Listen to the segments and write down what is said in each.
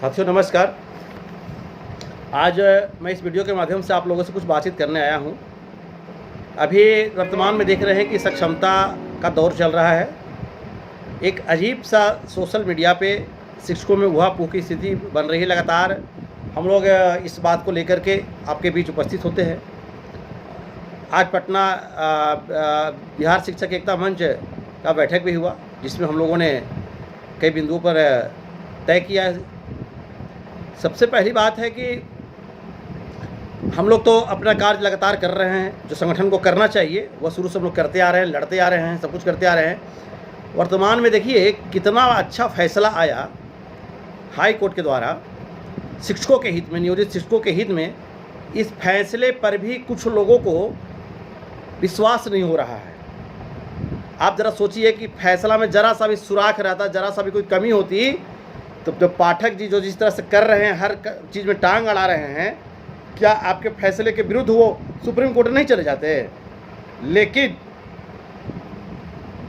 साथियों नमस्कार। आज मैं इस वीडियो के माध्यम से आप लोगों से कुछ बातचीत करने आया हूं। अभी वर्तमान में देख रहे हैं कि सक्षमता का दौर चल रहा है। एक अजीब सा सोशल मीडिया पे शिक्षकों में उहापोह की स्थिति बन रही है। लगातार हम लोग इस बात को लेकर के आपके बीच उपस्थित होते हैं। आज पटना बिहार शिक्षक एकता मंच का बैठक भी हुआ, जिसमें हम लोगों ने कई बिंदुओं पर तय किया। सबसे पहली बात है कि हम लोग तो अपना कार्य लगातार कर रहे हैं। जो संगठन को करना चाहिए वह शुरू से हम लोग करते आ रहे हैं, लड़ते आ रहे हैं, सब कुछ करते आ रहे हैं। वर्तमान में देखिए कितना अच्छा फैसला आया हाई कोर्ट के द्वारा शिक्षकों के हित में, नियोजित शिक्षकों के हित में। इस फैसले पर भी कुछ लोगों को विश्वास नहीं हो रहा है। आप ज़रा सोचिए कि फैसला में ज़रा सा भी सुराख रहता, ज़रा सा भी कोई कमी होती, तो जो पाठक जी जो जिस तरह से कर रहे हैं, हर चीज़ में टांग अड़ा रहे हैं, क्या आपके फैसले के विरुद्ध वो सुप्रीम कोर्ट नहीं चले जाते? लेकिन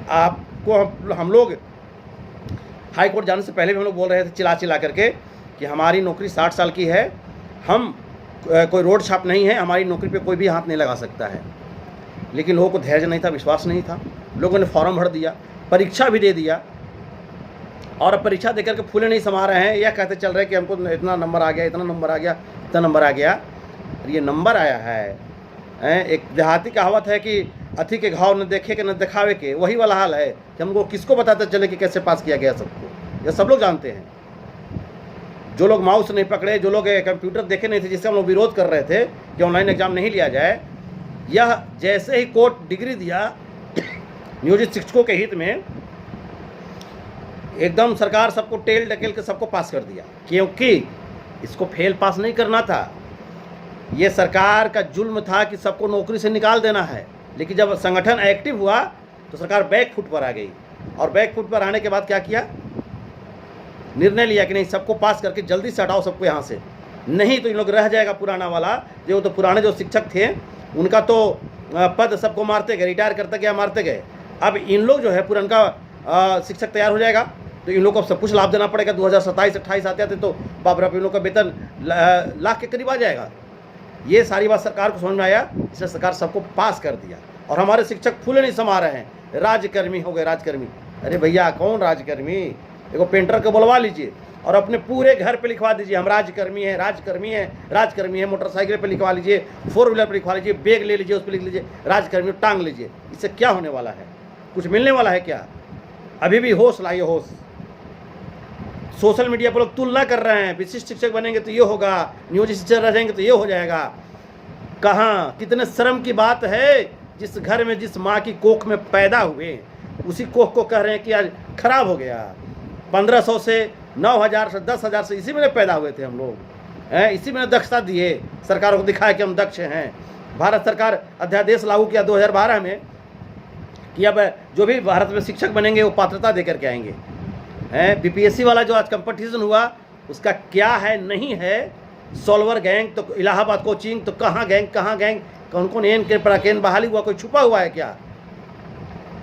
आपको हम लोग हाई कोर्ट जाने से पहले भी हम लोग बोल रहे थे चिल्ला चिल्ला करके कि हमारी नौकरी 60 साल की है, हम कोई रोड छाप नहीं है, हमारी नौकरी पे कोई भी हाथ नहीं लगा सकता है। लेकिन लोगों को धैर्य नहीं था, विश्वास नहीं था। लोगों ने फॉर्म भर दिया, परीक्षा भी दे दिया, और अब परीक्षा देकर के फूले नहीं समा रहे हैं। यह कहते चल रहे हैं कि हमको इतना नंबर आ गया, इतना नंबर आ गया, इतना नंबर आ गया। ये नंबर आया है। एक देहाती कहावत है कि अथी के घाव न देखे के न दिखावे के, वही वाला हाल है कि हमको किसको बताते चले कि कैसे पास किया गया सबको। यह सब लोग जानते हैं। जो लोग माउस नहीं पकड़े, जो लोग कंप्यूटर देखे नहीं थे, जिससे हम लोग विरोध कर रहे थे कि ऑनलाइन एग्जाम नहीं लिया जाए, यह जैसे ही कोर्ट डिग्री दिया नियोजित शिक्षकों के हित में, एकदम सरकार सबको टेल ढकेल के सबको पास कर दिया। क्योंकि इसको फेल पास नहीं करना था। ये सरकार का जुल्म था कि सबको नौकरी से निकाल देना है। लेकिन जब संगठन एक्टिव हुआ तो सरकार बैक फुट पर आ गई, और बैक फुट पर आने के बाद क्या किया, निर्णय लिया कि नहीं, सबको पास करके जल्दी से हटाओ सबको यहाँ से, नहीं तो इन लोग रह जाएगा पुराना वाला। जो तो पुराने जो शिक्षक थे उनका तो पद सबको मारते गए, रिटायर करते गए, मारते गए। अब इन लोग जो है पुराना शिक्षक तैयार हो जाएगा तो इन लोग को सब कुछ लाभ देना पड़ेगा। 2027-28 आते आते तो बाप रे, इन लोग का वेतन लाख के करीब आ जाएगा। ये सारी बात सरकार को समझ में आया, इसलिए सरकार सबको पास कर दिया। और हमारे शिक्षक फूले नहीं समा रहे हैं, राजकर्मी हो गए, राजकर्मी। अरे भैया कौन राजकर्मी? एगो पेंटर को बुलवा लीजिए और अपने पूरे घर पे लिखवा दीजिए हम राजकर्मी है, राजकर्मी है, राजकर्मी है। मोटरसाइकिल पे लिखवा लीजिए, 4 व्हीलर पे लिखवा लीजिए, बैग ले लीजिए, उस पर लिख लीजिए राजकर्मी, टांग लीजिए। इससे क्या होने वाला है? कुछ मिलने वाला है क्या? अभी भी होश लाइए, होश। सोशल मीडिया पर लोग तुलना कर रहे हैं, विशिष्ट शिक्षक बनेंगे तो ये होगा, नियोजित शिक्षक रह जाएंगे तो ये हो जाएगा। कहाँ? कितने शर्म की बात है, जिस घर में जिस माँ की कोख में पैदा हुए उसी कोख को कह रहे हैं कि आज खराब हो गया। 1500 से 9000 से 10,000 से इसी में पैदा हुए थे हम लोग, इसी में दक्षता दिए, सरकारों को दिखाया कि हम दक्ष हैं। भारत सरकार अध्यादेश लागू किया 2012 में कि अब जो भी भारत में शिक्षक बनेंगे वो पात्रता देकर के आएंगे। बीपीएससी वाला जो आज कंपटीशन हुआ उसका क्या है नहीं है, सॉल्वर गैंग तो इलाहाबाद कोचिंग तो कहाँ गैंग, कहाँ गैंग, कौन कौन एन के पराकेन बहाली हुआ, कोई छुपा हुआ है क्या?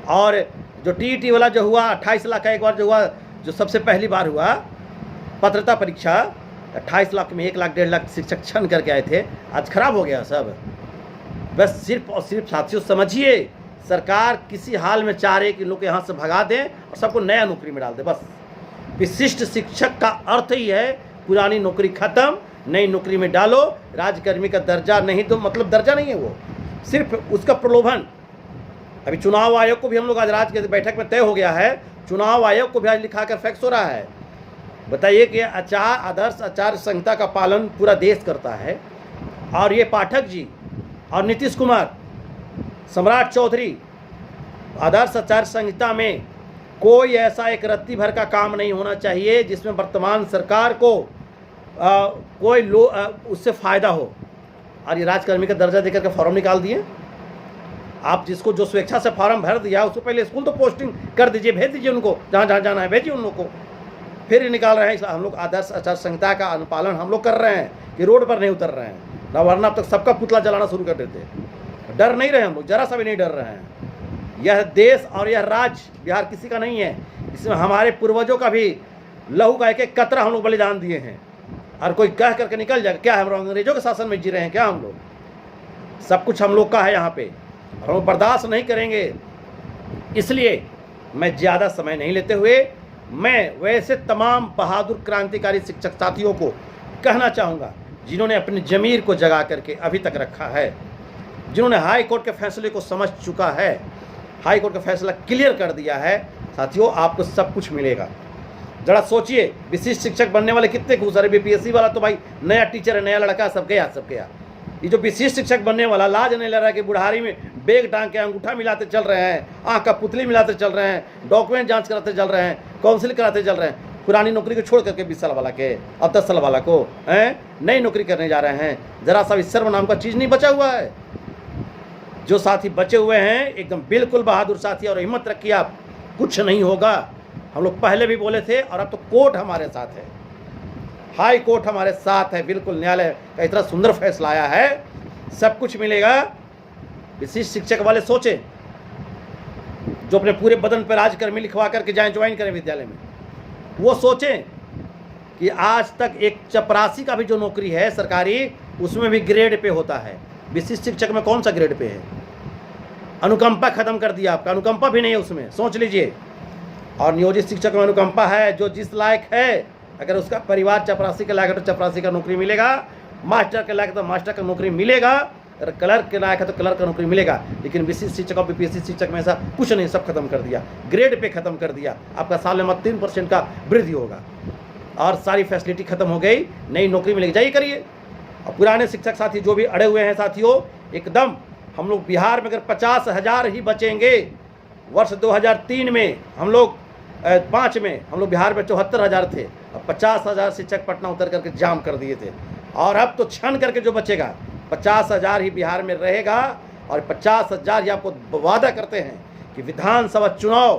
और जो टीईटी वाला जो हुआ 28 लाख का एक बार जो हुआ, जो सबसे पहली बार हुआ पात्रता परीक्षा, 28 लाख में 1 लाख 1.5 लाख शिक्षक छन करके आए थे। आज खराब हो गया सब। बस सिर्फ और सिर्फ साथियों समझिए, सरकार किसी हाल में चाह रही कि लोग यहाँ से भगा दें और सबको नया नौकरी में डाल दे। बस विशिष्ट शिक्षक का अर्थ ही है पुरानी नौकरी खत्म, नई नौकरी में डालो। राजकर्मी का दर्जा नहीं, तो मतलब दर्जा नहीं है वो, सिर्फ उसका प्रलोभन। अभी चुनाव आयोग को भी हम लोग आज रात के बैठक में तय हो गया है, चुनाव आयोग को भी आज लिखा कर फैक्स हो रहा है। बताइए कि आदर्श आचार संहिता का पालन पूरा देश करता है, और ये पाठक जी और नीतीश कुमार, सम्राट चौधरी, आदर्श आचार संहिता में कोई ऐसा एक रत्ती भर का काम नहीं होना चाहिए जिसमें वर्तमान सरकार को कोई उससे फ़ायदा हो। और ये राजकर्मी का दर्जा देकर के फॉर्म निकाल दिए। आप जिसको जो स्वेच्छा से फॉर्म भर दिया उसको पहले स्कूल तो पोस्टिंग कर दीजिए, भेज दीजिए उनको, जहाँ जहाँ जाना है भेजिए उन लोग को। फिर ये निकाल रहे हैं। हम लोग आदर्श आचार संहिता का अनुपालन हम लोग कर रहे हैं कि रोड पर नहीं उतर रहे हैं, ना वरना अब तक सबका पुतला जलाना शुरू कर देते। डर नहीं रहे हम लोग, जरा सा भी नहीं डर रहे हैं। यह देश और यह राज्य बिहार किसी का नहीं है, इसमें हमारे पूर्वजों का भी लहू का एक एक कतरा हम लोग बलिदान दिए हैं, और कोई कह करके निकल जाएगा क्या हम लोग अंग्रेजों के शासन में जी रहे हैं क्या? हम लोग सब कुछ हम लोग का है यहाँ पे, और हम बर्दाश्त नहीं करेंगे। इसलिए मैं ज़्यादा समय नहीं लेते हुए मैं वैसे तमाम बहादुर क्रांतिकारी शिक्षक साथियों को कहना चाहूँगा जिन्होंने अपनी ज़मीर को जगा करके अभी तक रखा है, जिन्होंने हाई कोर्ट के फैसले को समझ चुका है, हाई कोर्ट का फैसला क्लियर कर दिया है, साथियों आपको सब कुछ मिलेगा। जरा सोचिए, विशिष्ट शिक्षक बनने वाले कितने घूस रहे। बीपीएससी वाला तो भाई नया टीचर है, नया लड़का, सब गया। ये जो विशिष्ट शिक्षक बनने वाला लाज नहीं ले रहा है कि बुढ़ारी में बेग टांग के अंगूठा मिलाते चल रहे हैं, आँख का पुतली मिलाते चल रहे हैं, डॉक्यूमेंट जांच कराते चल रहे हैं, काउंसिल कराते चल रहे हैं, पुरानी नौकरी को छोड़ करके 20 साल वाला के और 10 साल वाला को नई नौकरी करने जा रहे हैं। जरा सा सर्व नाम का चीज़ नहीं बचा हुआ है। जो साथी बचे हुए हैं एकदम बिल्कुल बहादुर साथी, और हिम्मत रखिए आप, कुछ नहीं होगा। हम लोग पहले भी बोले थे, और अब तो कोर्ट हमारे साथ है, हाई कोर्ट हमारे साथ है, बिल्कुल न्यायालय का इतना सुंदर फैसला आया है, सब कुछ मिलेगा। विशिष्ट शिक्षक वाले सोचें, जो अपने पूरे बदन पर राजकर्मी लिखवा करके जाएं, ज्वाइन करें विद्यालय में, वो सोचें कि आज तक एक चपरासी का भी जो नौकरी है सरकारी, उसमें भी ग्रेड पे होता है। विशिष्ट शिक्षक में कौन सा ग्रेड पे है? अनुकंपा खत्म कर दिया आपका, अनुकंपा भी नहीं है उसमें, सोच लीजिए। और नियोजित शिक्षक में अनुकंपा है, जो जिस लायक है, अगर उसका परिवार चपरासी के लायक है तो चपरासी का नौकरी मिलेगा, मास्टर के लायक तो मास्टर का नौकरी मिलेगा, अगर क्लर्क के लायक है तो क्लर्क का नौकरी मिलेगा। लेकिन विशिष्ट शिक्षक और बीपीएससी शिक्षक में ऐसा कुछ नहीं, सब खत्म कर दिया, ग्रेड पे खत्म कर दिया। आपका साल में 3% का वृद्धि होगा और सारी फैसिलिटी खत्म हो गई, नई नौकरी मिलेगी, जाइए करिए। और पुराने शिक्षक साथी जो भी अड़े हुए हैं साथियों, एकदम हम लोग बिहार में अगर 50,000 ही बचेंगे, वर्ष 2003 में हम लोग 5 में हम लोग बिहार में 74,000 थे, अब 50,000 शिक्षक पटना उतर करके जाम कर दिए थे। और अब तो छन करके जो बचेगा 50,000 ही बिहार में रहेगा, और 50,000 ही आपको वादा करते हैं कि विधानसभा चुनाव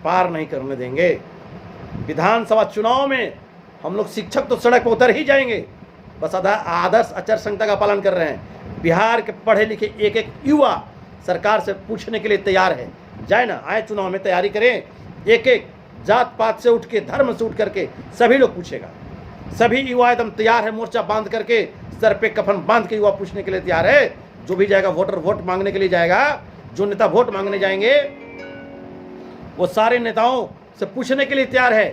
पार नहीं करने देंगे। विधानसभा चुनाव में हम लोग शिक्षक तो सड़क पर उतर ही जाएंगे, बस आदर्श आचार संहिता का पालन कर रहे हैं। बिहार के पढ़े लिखे एक एक युवा सरकार से पूछने के लिए तैयार है, जाए ना, आए चुनाव में तैयारी करें, एक एक जात पात से उठ के, धर्म से उठ करके सभी लोग पूछेगा। सभी युवा एकदम तैयार है, मोर्चा बांध करके, सर पे कफन बांध के युवा पूछने के लिए तैयार है। जो भी जाएगा वोटर वोट मांगने के लिए जाएगा, जो नेता वोट मांगने जाएंगे वो सारे नेताओं से पूछने के लिए तैयार है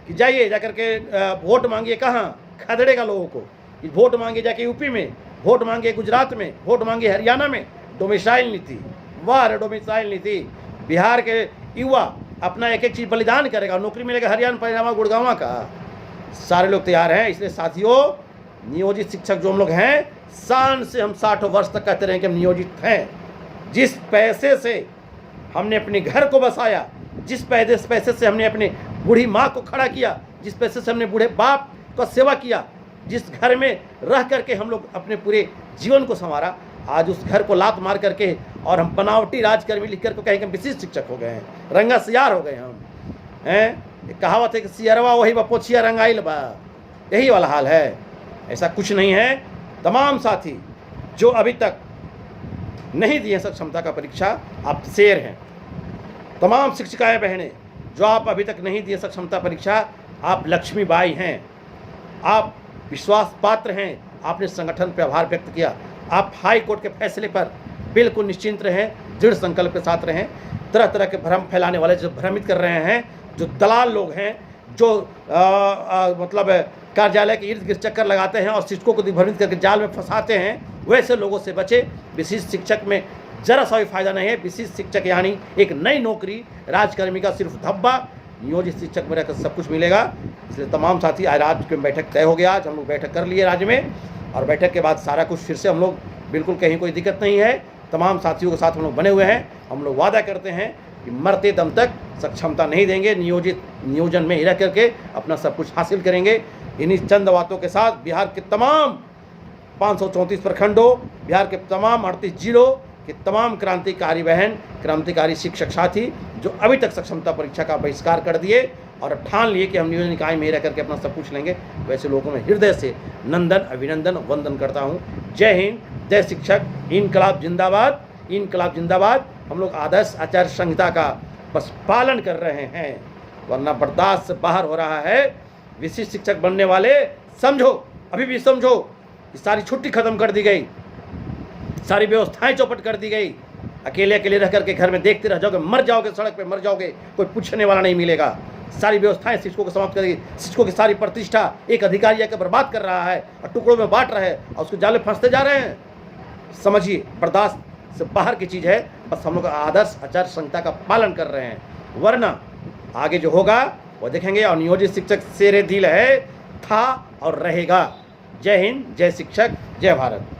कि जाइए जाकर के वोट मांगिए। कहाँ खदेड़ेगा लोगों को? वोट मांगे जाके यूपी में, वोट मांगे गुजरात में, वोट मांगे हरियाणा में। डोमिसाइल नीति, वाह डोमिसाइल नीति। बिहार के युवा अपना एक एक चीज़ बलिदान करेगा, नौकरी मिलेगा हरियाणा, परिणाम, गुड़गांव का। सारे लोग तैयार हैं। इसलिए साथियों, नियोजित शिक्षक जो हम लोग हैं, शान से हम 60 वर्ष तक कहते रहे कि हम नियोजित हैं। जिस पैसे से हमने अपने घर को बसाया, जिस पैसे से हमने अपने बूढ़ी माँ को खड़ा किया, जिस पैसे से हमने बूढ़े बाप को सेवा किया, जिस घर में रह करके हम लोग अपने पूरे जीवन को संवारा, आज उस घर को लात मार करके और हम बनावटी राजकर्मी लिख करके कहेंगे हम विशिष्ट शिक्षक हो गए हैं, रंगा सियार हो गए हम हैं। कहावत है कि सियरवा वही बपोछिया रंगाइल बा, यही वाला हाल है। ऐसा कुछ नहीं है। तमाम साथी जो अभी तक नहीं दिए सक्षमता का परीक्षा, आप शेर हैं। तमाम शिक्षिकाएं बहनें जो आप अभी तक नहीं दिए सक्षमता परीक्षा, आप लक्ष्मीबाई हैं, आप विश्वास पात्र हैं। आपने संगठन पर आभार व्यक्त किया, आप हाई कोर्ट के फैसले पर बिल्कुल निश्चिंत रहें, दृढ़ संकल्प के साथ रहें। तरह तरह के भ्रम फैलाने वाले जो भ्रमित कर रहे हैं, जो दलाल लोग हैं, जो मतलब कार्यालय के इर्द गिर्द चक्कर लगाते हैं और शिक्षकों को भ्रमित करके जाल में फंसाते हैं, वैसे लोगों से बचे। विशिष्ट शिक्षक में जरा सा भी फायदा नहीं है। विशिष्ट शिक्षक यानी एक नई नौकरी, राजकर्मी का सिर्फ धब्बा। नियोजित शिक्षक में रहकर सब कुछ मिलेगा। इसलिए तमाम साथी, आज राज्य की बैठक तय हो गया, आज हम लोग बैठक कर लिए राज्य में, और बैठक के बाद सारा कुछ फिर से हम लोग बिल्कुल कहीं कोई दिक्कत नहीं है। तमाम साथियों के साथ हम लोग बने हुए हैं। हम लोग वादा करते हैं कि मरते दम तक सक्षमता नहीं देंगे, नियोजन में ही रह करके अपना सब कुछ हासिल करेंगे। इन्हीं चंद बातों के साथ बिहार के तमाम 534 प्रखंडों, बिहार के तमाम 38 जिलों के तमाम क्रांतिकारी बहन, क्रांतिकारी शिक्षक साथी जो अभी तक सक्षमता परीक्षा का बहिष्कार कर दिए और ठान लिए कि हम नियोजन निकाय में ही रह करके अपना सब कुछ लेंगे, वैसे लोगों में हृदय से नंदन, अभिनंदन, वंदन करता हूँ। जय हिंद, जय शिक्षक, इनकलाब जिंदाबाद, इनकलाब जिंदाबाद। हम लोग आदर्श आचार संहिता का बस पालन कर रहे हैं। वरना बर्दाश्त से बाहर हो रहा है। विशिष्ट शिक्षक बनने वाले समझो, अभी भी समझो कि सारी छुट्टी खत्म कर दी गई, सारी व्यवस्थाएं चौपट कर दी गई। अकेले अकेले रह करके घर में देखते रह जाओगे, मर जाओगे, सड़क पे मर जाओगे, कोई पूछने वाला नहीं मिलेगा। सारी व्यवस्थाएं शिक्षकों को समाप्त कर दी। शिक्षकों की सारी प्रतिष्ठा एक अधिकारी आकर बर्बाद कर रहा है और टुकड़ों में बांट रहे हैं और उसको जाले फंसते जा रहे हैं। समझिए, बर्दाश्त से बाहर की चीज़ है। बस हम लोग आदर्श आचार संहिता का पालन कर रहे हैं, वरना आगे जो होगा वो देखेंगे। और नियोजित शिक्षक शेरे दिल है, था और रहेगा। जय हिंद, जय शिक्षक, जय भारत।